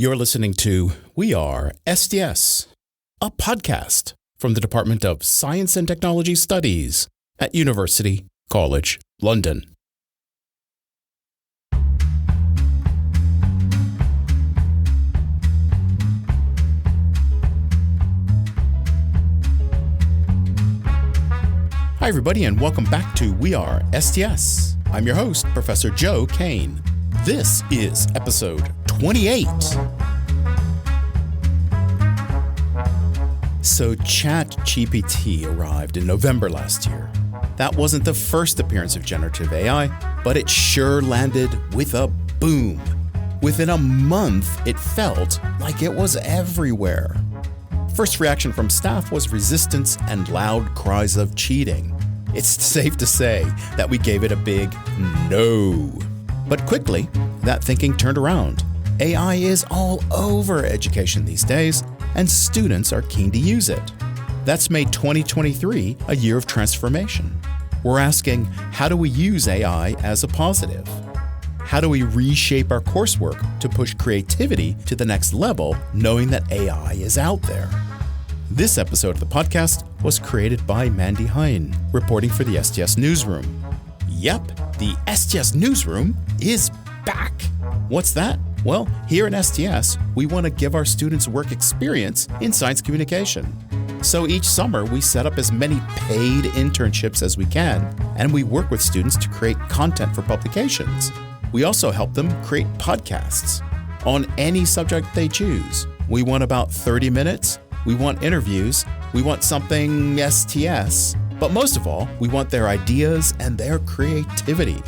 You're listening to We Are STS, a podcast from the Department of Science and Technology Studies at University College London. Hi, everybody, and welcome back to We Are STS. I'm your host, Professor Joe Cain. This is episode 28. So ChatGPT arrived in November last year. That wasn't the first appearance of generative AI, but it sure landed with a boom. Within a month, it felt like it was everywhere. First reaction from staff was resistance and loud cries of cheating. It's safe to say that we gave it a big no. But quickly, that thinking turned around. AI is all over education these days, and students are keen to use it. That's made 2023 a year of transformation. We're asking, how do we use AI as a positive? How do we reshape our coursework to push creativity to the next level, knowing that AI is out there? This episode of the podcast was created by Mandy Huynh, reporting for the STSNewsRoom. Yep, the STSNewsRoom is back. What's that? Well, here at STS, we want to give our students work experience in science communication. So each summer, we set up as many paid internships as we can, and we work with students to create content for publications. We also help them create podcasts on any subject they choose. We want about 30 minutes. We want interviews, we want something STS, but most of all, we want their ideas and their creativity.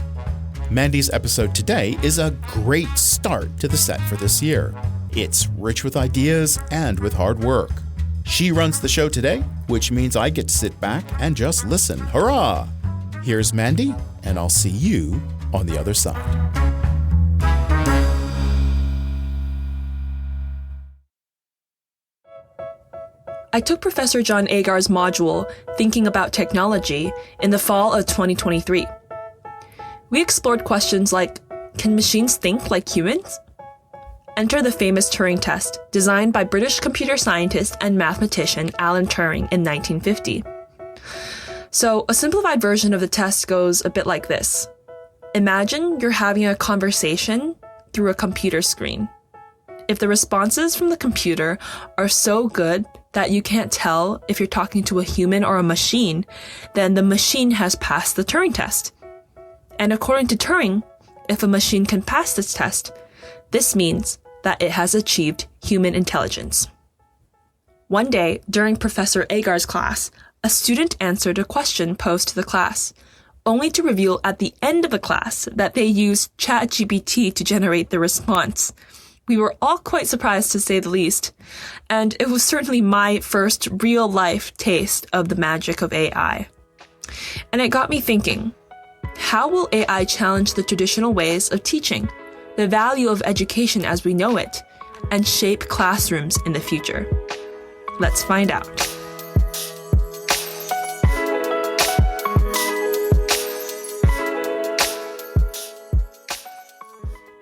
Mandy's episode today is a great start to the set for this year. It's rich with ideas and with hard work. She runs the show today, which means I get to sit back and just listen. Hurrah! Here's Mandy, and I'll see you on the other side. I took Professor John Agar's module, Thinking About Technology, in the fall of 2023. We explored questions like, can machines think like humans? Enter the famous Turing Test, designed by British computer scientist and mathematician Alan Turing in 1950. So, a simplified version of the test goes a bit like this. Imagine you're having a conversation through a computer screen. If the responses from the computer are so good that you can't tell if you're talking to a human or a machine, then the machine has passed the Turing test. And according to Turing, if a machine can pass this test, this means that it has achieved human intelligence. One day, during Professor Agar's class, a student answered a question posed to the class, only to reveal at the end of the class that they used ChatGPT to generate the response. We were all quite surprised, to say the least, and it was certainly my first real-life taste of the magic of AI. And it got me thinking, how will AI challenge the traditional ways of teaching, the value of education as we know it, and shape classrooms in the future? Let's find out.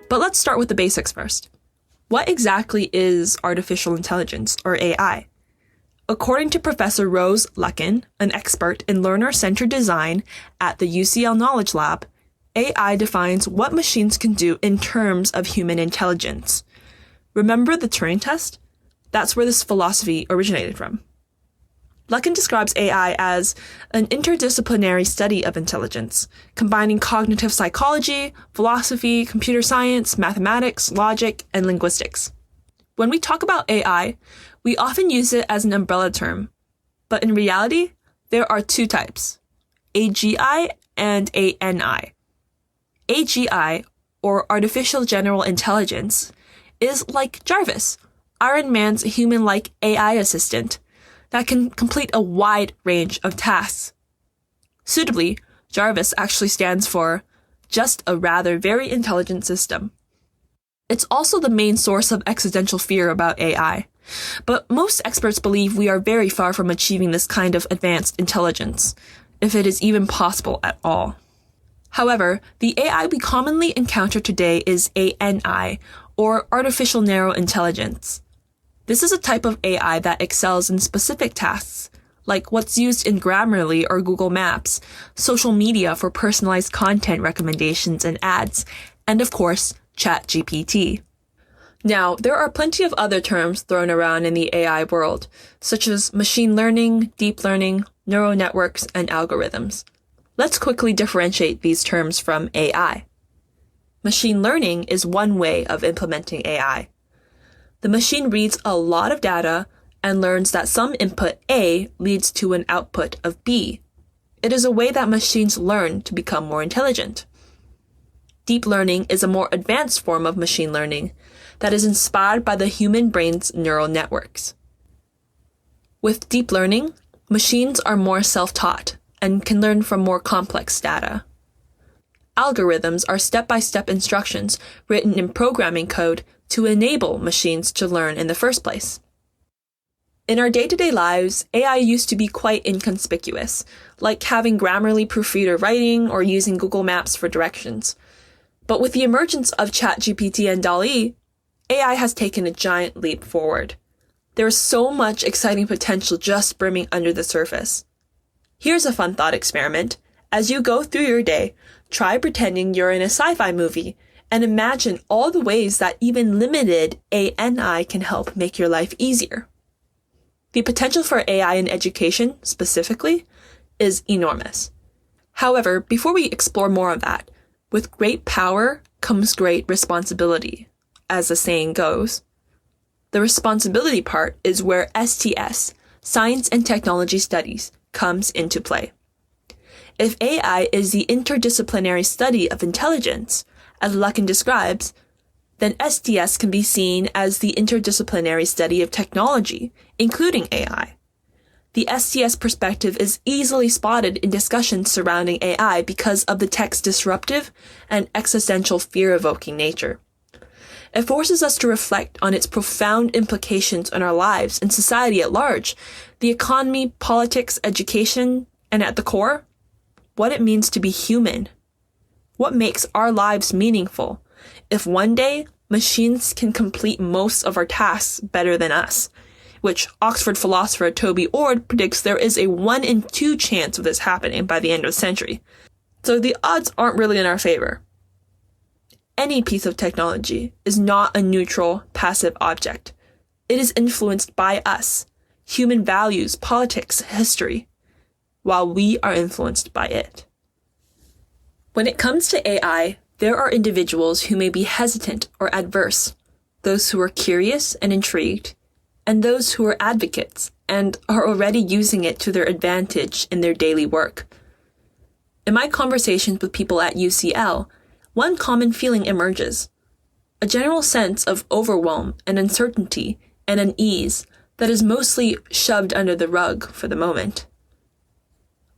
But let's start with the basics first. What exactly is artificial intelligence, or AI? According to Professor Rose Luckin, an expert in learner-centered design at the UCL Knowledge Lab, AI defines what machines can do in terms of human intelligence. Remember the Turing Test? That's where this philosophy originated from. Luckin describes AI as an interdisciplinary study of intelligence, combining cognitive psychology, philosophy, computer science, mathematics, logic, and linguistics. When we talk about AI, we often use it as an umbrella term, but in reality, there are two types, AGI and ANI. AGI, or Artificial General Intelligence, is like Jarvis, Iron Man's human-like AI assistant, that can complete a wide range of tasks. Suitably, Jarvis actually stands for just a rather very intelligent system. It's also the main source of existential fear about AI, but most experts believe we are very far from achieving this kind of advanced intelligence, if it is even possible at all. However, the AI we commonly encounter today is ANI, or artificial narrow intelligence. This is a type of AI that excels in specific tasks, like what's used in Grammarly or Google Maps, social media for personalized content recommendations and ads, and of course, ChatGPT. Now, there are plenty of other terms thrown around in the AI world, such as machine learning, deep learning, neural networks, and algorithms. Let's quickly differentiate these terms from AI. Machine learning is one way of implementing AI. The machine reads a lot of data and learns that some input A leads to an output of B. It is a way that machines learn to become more intelligent. Deep learning is a more advanced form of machine learning that is inspired by the human brain's neural networks. With deep learning, machines are more self-taught and can learn from more complex data. Algorithms are step-by-step instructions written in programming code to enable machines to learn in the first place. In our day-to-day lives, AI used to be quite inconspicuous, like having Grammarly proofread your writing or using Google Maps for directions. But with the emergence of ChatGPT and DALL-E, AI has taken a giant leap forward. There is so much exciting potential just brimming under the surface. Here's a fun thought experiment. As you go through your day, try pretending you're in a sci-fi movie and imagine all the ways that even limited AI can help make your life easier. The potential for AI in education, specifically, is enormous. However, before we explore more of that, with great power comes great responsibility, as the saying goes. The responsibility part is where STS, Science and Technology Studies, comes into play. If AI is the interdisciplinary study of intelligence, as Luckin describes, then STS can be seen as the interdisciplinary study of technology, including AI. The STS perspective is easily spotted in discussions surrounding AI because of the tech's disruptive and existential fear-evoking nature. It forces us to reflect on its profound implications on our lives and society at large, the economy, politics, education, and at the core, what it means to be human. What makes our lives meaningful? If one day machines can complete most of our tasks better than us, which Oxford philosopher Toby Ord predicts there is a 1 in 2 chance of this happening by the end of the century. So the odds aren't really in our favor. Any piece of technology is not a neutral, passive object. It is influenced by us, human values, politics, history, while we are influenced by it. When it comes to AI, there are individuals who may be hesitant or adverse, those who are curious and intrigued, and those who are advocates and are already using it to their advantage in their daily work. In my conversations with people at UCL, one common feeling emerges, a general sense of overwhelm and uncertainty and unease that is mostly shoved under the rug for the moment.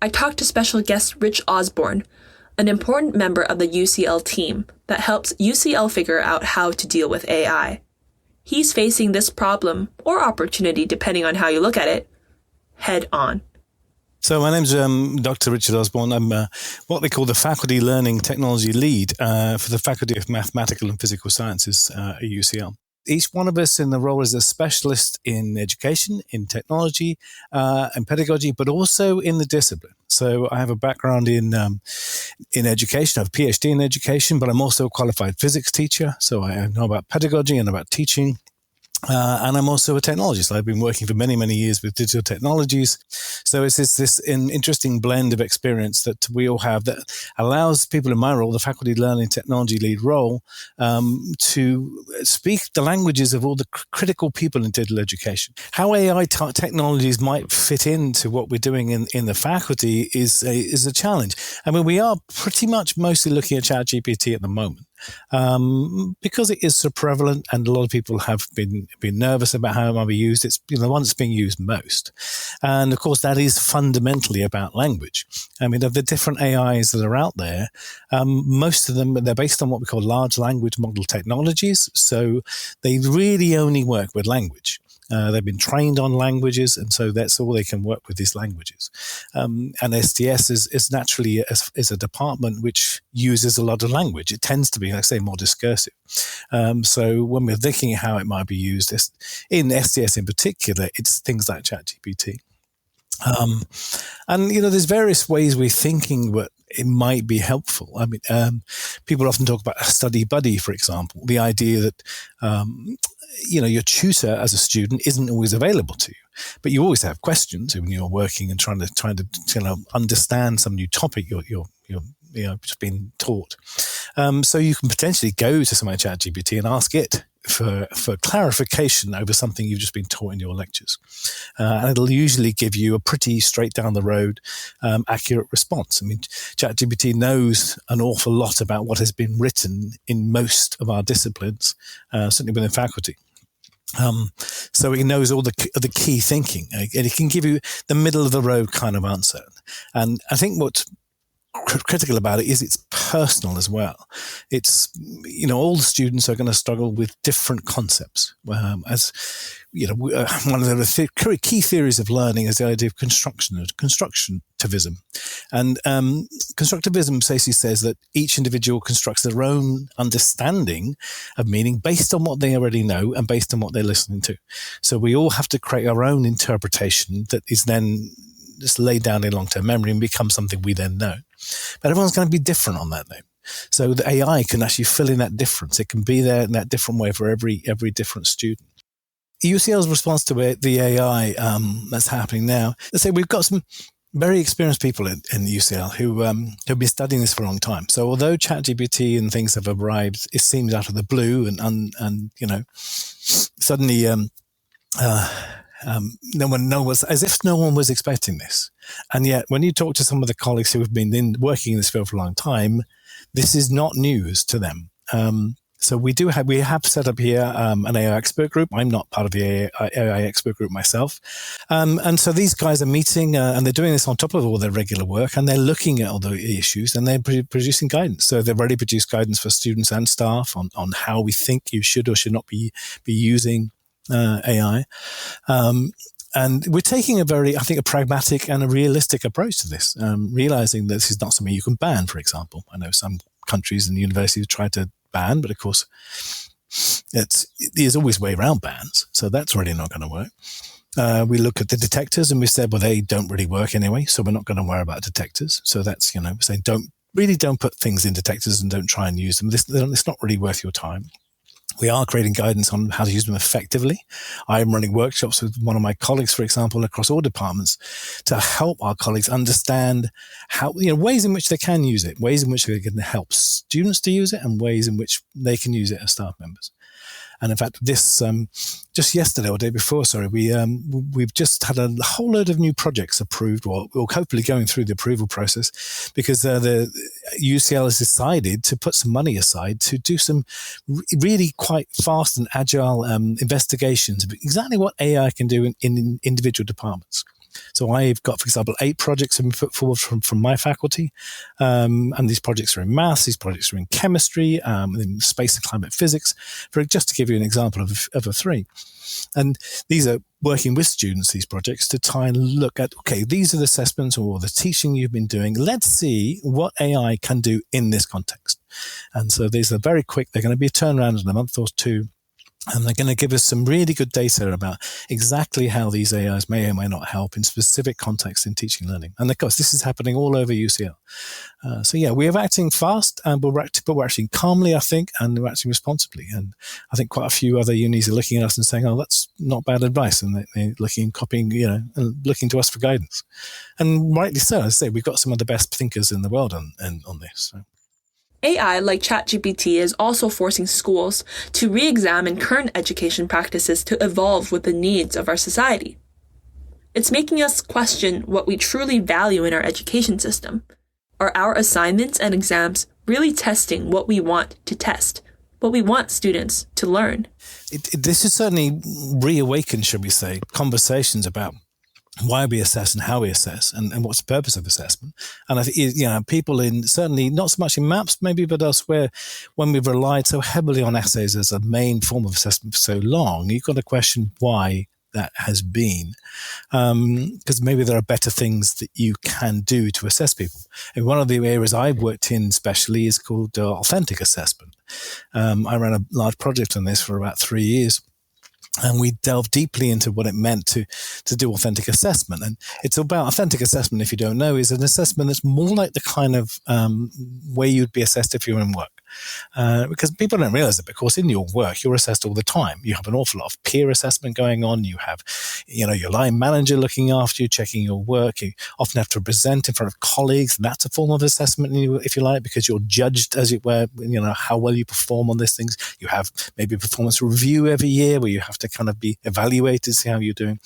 I talked to special guest Rich Osborne, an important member of the UCL team that helps UCL figure out how to deal with AI. He's facing this problem, or opportunity depending on how you look at it, head on. So my name's Dr. Richard Osborne. I'm what they call the Faculty Learning Technology Lead for the Faculty of Mathematical and Physical Sciences at UCL. Each one of us in the role is a specialist in education, in technology, and pedagogy, but also in the discipline. So I have a background in education. I have a PhD in education, but I'm also a qualified physics teacher. So I know about pedagogy and about teaching. And I'm also a technologist. I've been working for many, many years with digital technologies. So it's this interesting blend of experience that we all have that allows people in my role, the Faculty Learning Technology Lead role, to speak the languages of all the critical people in digital education. How AI technologies might fit into what we're doing in the faculty is a challenge. I mean, we are pretty much mostly looking at ChatGPT at the moment. Because it is so prevalent and a lot of people have been nervous about how it might be used. It's the one that's being used most. And of course, that is fundamentally about language. I mean, of the different AIs that are out there, most of them, they're based on what we call large language model technologies. So they really only work with language. They've been trained on languages, and so that's all they can work with is languages. And STS is naturally is a department which uses a lot of language. It tends to be, like I say, more discursive. So when we're thinking how it might be used in STS in particular, it's things like ChatGPT. And, there's various ways we're thinking what it might be helpful. I mean, people often talk about a study buddy, for example, the idea that, your tutor as a student isn't always available to you, but you always have questions when you're working and trying to understand some new topic you're just being taught. So you can potentially go to something like ChatGPT and ask it for clarification over something you've just been taught in your lectures. And it'll usually give you a pretty straight down the road, accurate response. I mean, ChatGPT knows an awful lot about what has been written in most of our disciplines, certainly within faculty. So it knows all the key thinking, and it can give you the middle of the road kind of answer. And I think what's critical about it is it's personal as well. It's, all the students are going to struggle with different concepts. As one of the key theories of learning is the idea of constructivism. And constructivism basically says that each individual constructs their own understanding of meaning based on what they already know and based on what they're listening to. So we all have to create our own interpretation that is then just laid down in long-term memory and become something we then know. But everyone's going to be different on that note. So the AI can actually fill in that difference. It can be there in that different way for every different student. UCL's response to the AI that's happening now, let's say we've got some very experienced people in UCL who have been studying this for a long time. So although ChatGPT and things have arrived, it seems out of the blue and suddenly no one was, as if no one was expecting this. And yet, when you talk to some of the colleagues who have been working in this field for a long time, this is not news to them. So we have set up here an AI expert group. I'm not part of the AI expert group myself. And so these guys are meeting and they're doing this on top of all their regular work, and they're looking at all the issues and they're producing guidance. So they've already produced guidance for students and staff on how we think you should or should not be using AI. And we're taking a pragmatic and a realistic approach to this, realizing that this is not something you can ban, for example. I know some countries and universities try to ban, but of course, there's always a way around bans. So that's really not going to work. We look at the detectors and we said, well, they don't really work anyway, so we're not going to worry about detectors. So that's, we're saying don't put things in detectors and don't try and use them. It's not really worth your time. We are creating guidance on how to use them effectively. I'm running workshops with one of my colleagues, for example, across all departments to help our colleagues understand how, ways in which they can use it, ways in which they can help students to use it, and ways in which they can use it as staff members. And in fact, this just yesterday or day before, we've just had a whole load of new projects approved, or hopefully going through the approval process, because the UCL has decided to put some money aside to do some really quite fast and agile investigations of exactly what AI can do in individual departments. So I've got, for example, 8 projects have been put forward from my faculty. And these projects are in maths, these projects are in chemistry, in space and climate physics, just to give you an example of a 3. And these are working with students, these projects, to try and look at, okay, these are the assessments or the teaching you've been doing. Let's see what AI can do in this context. And so these are very quick. They're going to be a turnaround in a month or 2. And they're going to give us some really good data about exactly how these AIs may or may not help in specific contexts in teaching and learning. And of course, this is happening all over UCL. We are acting fast, but we're acting calmly, I think, and we're acting responsibly. And I think quite a few other unis are looking at us and saying, oh, that's not bad advice. And they're looking, copying, and looking to us for guidance. And rightly so. As I say, we've got some of the best thinkers in the world on this. So. AI, like ChatGPT, is also forcing schools to re-examine current education practices to evolve with the needs of our society. It's making us question what we truly value in our education system. Are our assignments and exams really testing what we want to test, what we want students to learn? This has certainly reawakened, shall we say, conversations about why we assess and how we assess and what's the purpose of assessment. And I think, people certainly not so much in maths maybe, but elsewhere, when we've relied so heavily on essays as a main form of assessment for so long, you've got to question why that has been, because maybe there are better things that you can do to assess people. And one of the areas I've worked in especially is called authentic assessment. I ran a large project on this for about 3 years. And we delved deeply into what it meant to do authentic assessment. And it's about authentic assessment, if you don't know, is an assessment that's more like the kind of way you'd be assessed if you're in work. Because people don't realize it, because in your work, you're assessed all the time. You have an awful lot of peer assessment going on. You have, your line manager looking after you, checking your work. You often have to present in front of colleagues. And that's a form of assessment, if you like, because you're judged, as it were, how well you perform on these things. You have maybe a performance review every year where you have to kind of be evaluated, see how you're doing.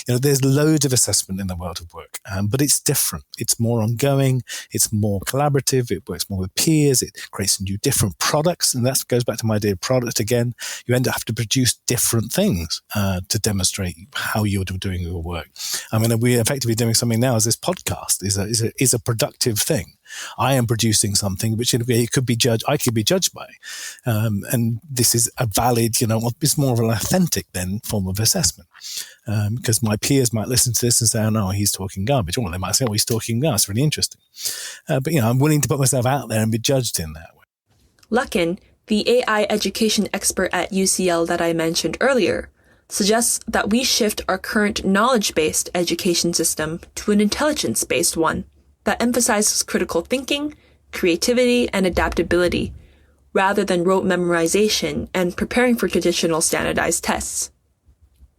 There's loads of assessment in the world of work, but it's different. It's more ongoing. It's more collaborative. It works more with peers. It creates new different products. And that goes back to my idea of product again. You end up having to produce different things to demonstrate how you're doing your work. I mean, we're effectively doing something now as this podcast is a productive thing. I am producing something which it could be judged. I could be judged by, and this is a valid. It's more of an authentic then form of assessment, because my peers might listen to this and say, "Oh no, he's talking garbage," or they might say, "Oh, he's talking garbage." It's really interesting, but I'm willing to put myself out there and be judged in that way. Luckin, the AI education expert at UCL that I mentioned earlier, suggests that we shift our current knowledge-based education system to an intelligence-based one that emphasizes critical thinking, creativity, and adaptability, rather than rote memorization and preparing for traditional standardized tests.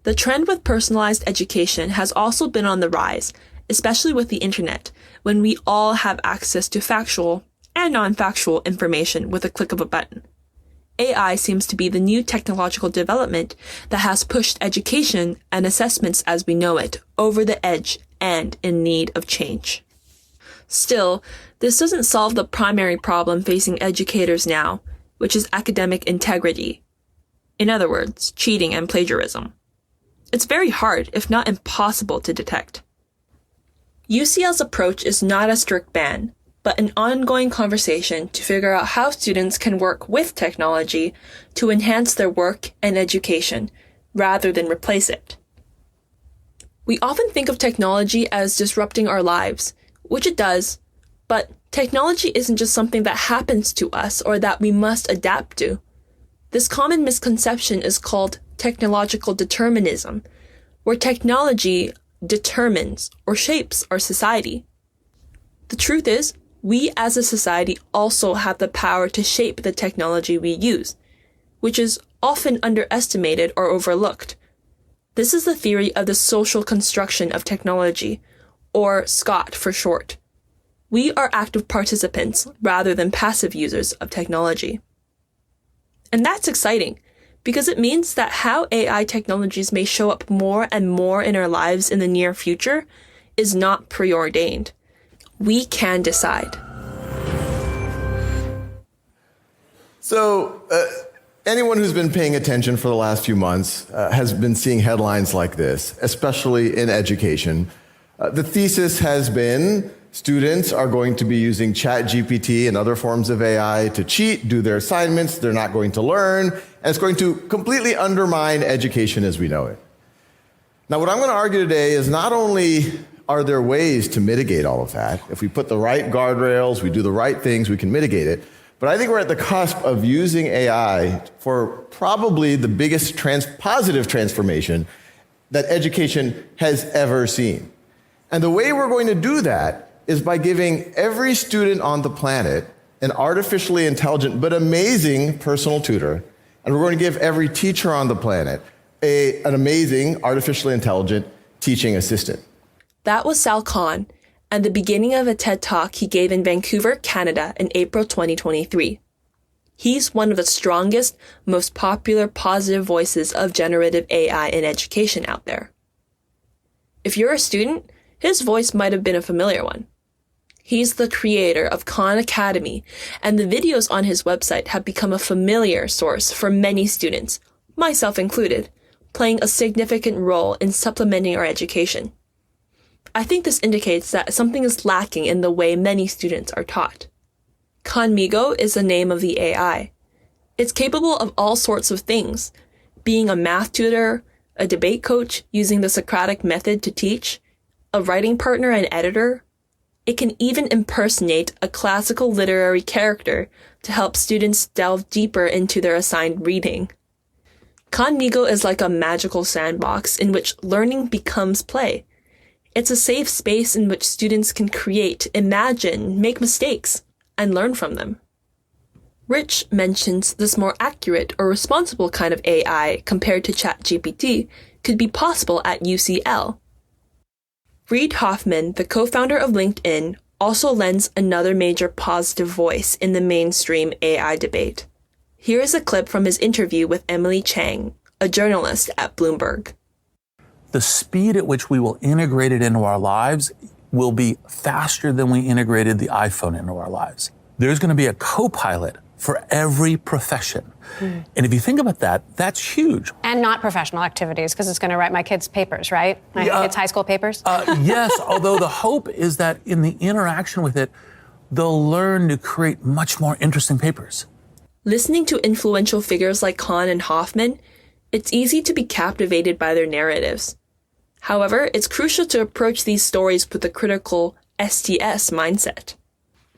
The trend with personalized education has also been on the rise, especially with the internet, when we all have access to factual and non-factual information with a click of a button. AI seems to be the new technological development that has pushed education and assessments as we know it over the edge and in need of change. Still, this doesn't solve the primary problem facing educators now, which is academic integrity. In other words, cheating and plagiarism. It's very hard, if not impossible, to detect. UCL's approach is not a strict ban, but an ongoing conversation to figure out how students can work with technology to enhance their work and education, rather than replace it. We often think of technology as disrupting our lives, which it does, but technology isn't just something that happens to us or that we must adapt to. This common misconception is called technological determinism, where technology determines or shapes our society. The truth is, we as a society also have the power to shape the technology we use, which is often underestimated or overlooked. This is the theory of the social construction of technology, or SCOT for short. We are active participants rather than passive users of technology. And that's exciting, because it means that how AI technologies may show up more and more in our lives in the near future is not preordained. We can decide. So, anyone who's been paying attention for the last few months has been seeing headlines like this, especially in education. The thesis has been students are going to be using ChatGPT and other forms of AI to cheat, do their assignments, they're not going to learn, and it's going to completely undermine education as we know it. Now, what I'm going to argue today is not only are there ways to mitigate all of that, if we put the right guardrails, we do the right things, we can mitigate it, but I think we're at the cusp of using AI for probably the biggest positive transformation that education has ever seen. And the way we're going to do that is by giving every student on the planet an artificially intelligent but amazing personal tutor, and we're going to give every teacher on the planet an amazing artificially intelligent teaching assistant. That was Sal Khan, and the beginning of a TED Talk he gave in Vancouver, Canada in April 2023. He's one of the strongest, most popular positive voices of generative AI in education out there. If you're a student, his voice might have been a familiar one. He's the creator of Khan Academy, and the videos on his website have become a familiar source for many students, myself included, playing a significant role in supplementing our education. I think this indicates that something is lacking in the way many students are taught. Khanmigo is the name of the AI. It's capable of all sorts of things, being a math tutor, a debate coach using the Socratic method to teach, a writing partner and editor. It can even impersonate a classical literary character to help students delve deeper into their assigned reading. Khanmigo is like a magical sandbox in which learning becomes play. It's a safe space in which students can create, imagine, make mistakes, and learn from them. Rich mentions this more accurate or responsible kind of AI compared to ChatGPT could be possible at UCL. Reid Hoffman, the co-founder of LinkedIn, also lends another major positive voice in the mainstream AI debate. Here is a clip from his interview with Emily Chang, a journalist at Bloomberg. The speed at which we will integrate it into our lives will be faster than we integrated the iPhone into our lives. There's going to be a co-pilot for every profession. And if you think about that, that's huge. And not professional activities, because it's going to write my kids' papers, right? My kids' high school papers? Yes, although the hope is that in the interaction with it, they'll learn to create much more interesting papers. Listening to influential figures like Cain and Hoffman, it's easy to be captivated by their narratives. However, it's crucial to approach these stories with a critical STS mindset.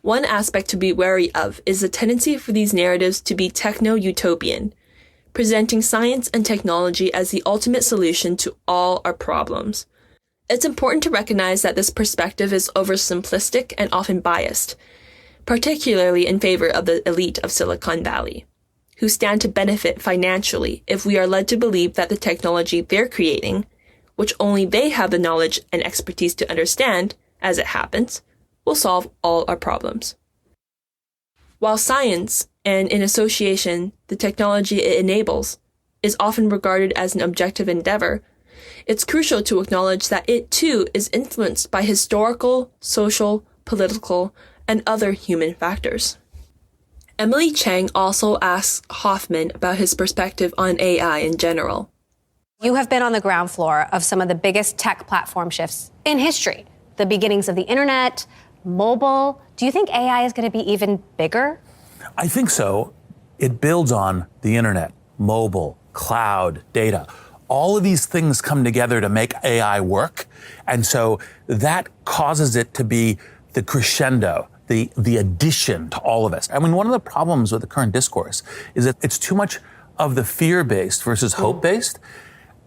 One aspect to be wary of is the tendency for these narratives to be techno-utopian, presenting science and technology as the ultimate solution to all our problems. It's important to recognize that this perspective is oversimplistic and often biased, particularly in favor of the elite of Silicon Valley, who stand to benefit financially if we are led to believe that the technology they're creating, which only they have the knowledge and expertise to understand, as it happens, will solve all our problems. While science, and in association, the technology it enables, is often regarded as an objective endeavor, it's crucial to acknowledge that it too is influenced by historical, social, political, and other human factors. Emily Chang also asks Hoffman about his perspective on AI in general. You have been on the ground floor of some of the biggest tech platform shifts in history. The beginnings of the internet, mobile. Do you think AI is going to be even bigger? I think so. It builds on the internet, mobile, cloud, data. All of these things come together to make AI work. And so that causes it to be the crescendo, the addition to all of us. I mean, one of the problems with the current discourse is that it's too much of the fear-based versus hope-based.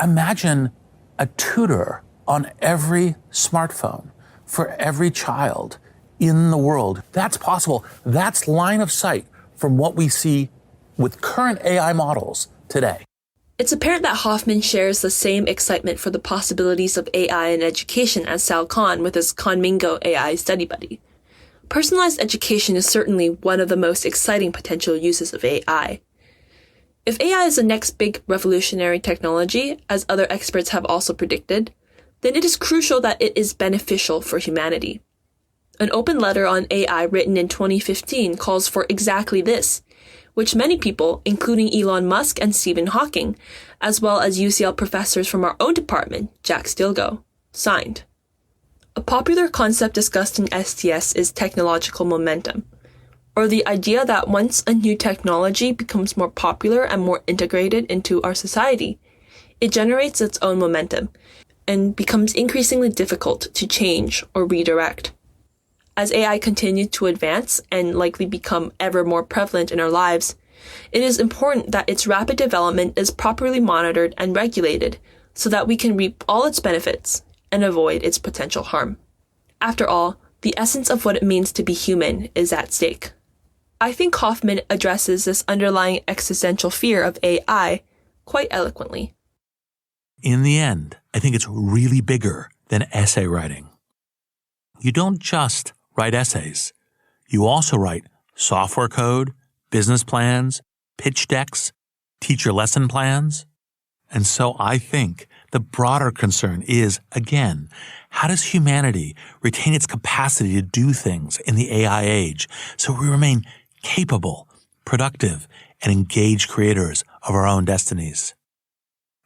Imagine a tutor on every smartphone for every child in the world. That's possible. That's line of sight from what we see with current AI models today. It's apparent that Hoffman shares the same excitement for the possibilities of AI in education as Sal Khan with his Khanmigo AI study buddy. Personalized education is certainly one of the most exciting potential uses of AI. If AI is the next big revolutionary technology, as other experts have also predicted, then it is crucial that it is beneficial for humanity. An open letter on AI written in 2015 calls for exactly this, which many people, including Elon Musk and Stephen Hawking, as well as UCL professors from our own department, Jack Stilgo, signed. A popular concept discussed in STS is technological momentum, or the idea that once a new technology becomes more popular and more integrated into our society, it generates its own momentum and becomes increasingly difficult to change or redirect. As AI continues to advance and likely become ever more prevalent in our lives, it is important that its rapid development is properly monitored and regulated so that we can reap all its benefits and avoid its potential harm. After all, the essence of what it means to be human is at stake. I think Hoffman addresses this underlying existential fear of AI quite eloquently. In the end, I think it's really bigger than essay writing. You don't just write essays. You also write software code, business plans, pitch decks, teacher lesson plans. And so I think the broader concern is, again, how does humanity retain its capacity to do things in the AI age so we remain capable, productive, and engaged creators of our own destinies?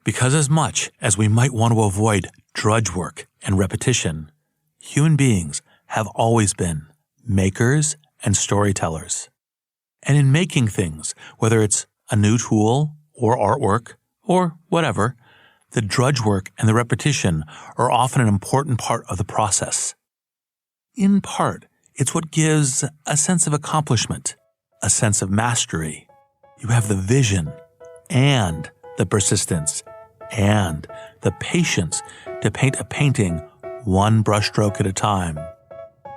Because as much as we might want to avoid drudge work and repetition, human beings have always been makers and storytellers. And in making things, whether it's a new tool or artwork or whatever, The drudge work and the repetition are often an important part of the process. In part, it's what gives a sense of accomplishment, a sense of mastery. You have the vision and the persistence and the patience to paint a painting one brushstroke at a time.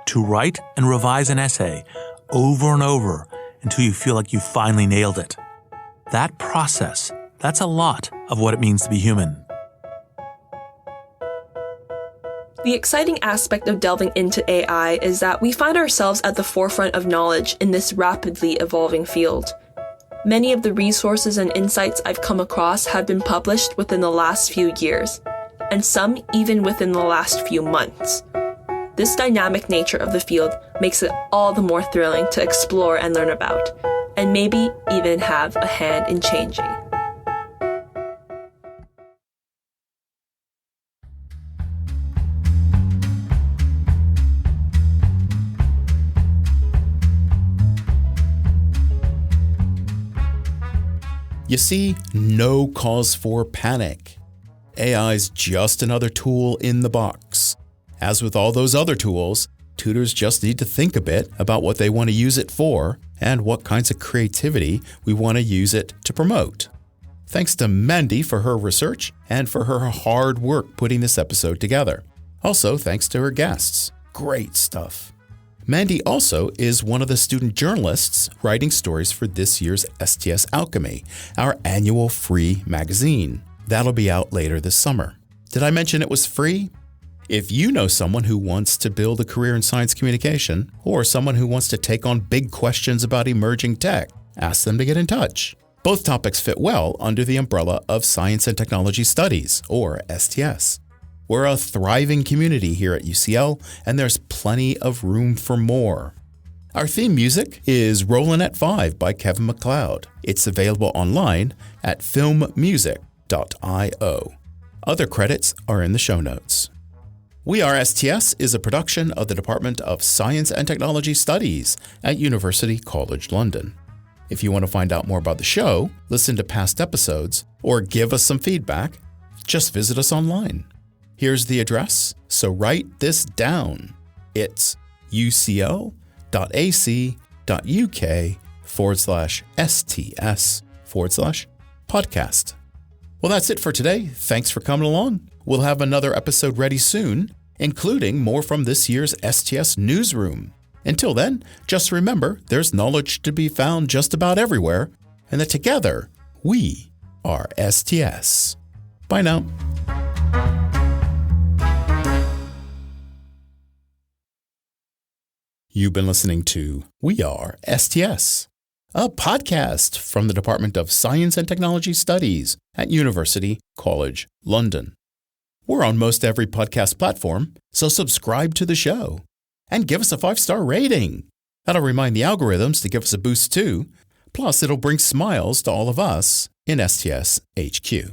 To write and revise an essay over and over until you feel like you finally nailed it. That process, that's a lot of what it means to be human. The exciting aspect of delving into AI is that we find ourselves at the forefront of knowledge in this rapidly evolving field. Many of the resources and insights I've come across have been published within the last few years, and some even within the last few months. This dynamic nature of the field makes it all the more thrilling to explore and learn about, and maybe even have a hand in changing. You see, no cause for panic. AI's just another tool in the box. As with all those other tools, tutors just need to think a bit about what they want to use it for and what kinds of creativity we want to use it to promote. Thanks to Mandy for her research and for her hard work putting this episode together. Also, thanks to her guests. Great stuff. Mandy also is one of the student journalists writing stories for this year's STS Alchemy, our annual free magazine. That'll be out later this summer. Did I mention it was free? If you know someone who wants to build a career in science communication, or someone who wants to take on big questions about emerging tech, ask them to get in touch. Both topics fit well under the umbrella of Science and Technology Studies, or STS. We're a thriving community here at UCL, and there's plenty of room for more. Our theme music is Rollin' at 5 by Kevin MacLeod. It's available online at filmmusic.io. Other credits are in the show notes. We Are STS is a production of the Department of Science and Technology Studies at University College London. If you want to find out more about the show, listen to past episodes, or give us some feedback, just visit us online. Here's the address, so write this down. It's ucl.ac.uk/STS/podcast. Well, that's it for today. Thanks for coming along. We'll have another episode ready soon, including more from this year's STS Newsroom. Until then, just remember there's knowledge to be found just about everywhere, and that together, we are STS. Bye now. You've been listening to We Are STS, a podcast from the Department of Science and Technology Studies at University College London. We're on most every podcast platform, so subscribe to the show and give us a 5-star rating. That'll remind the algorithms to give us a boost too. Plus, it'll bring smiles to all of us in STS HQ.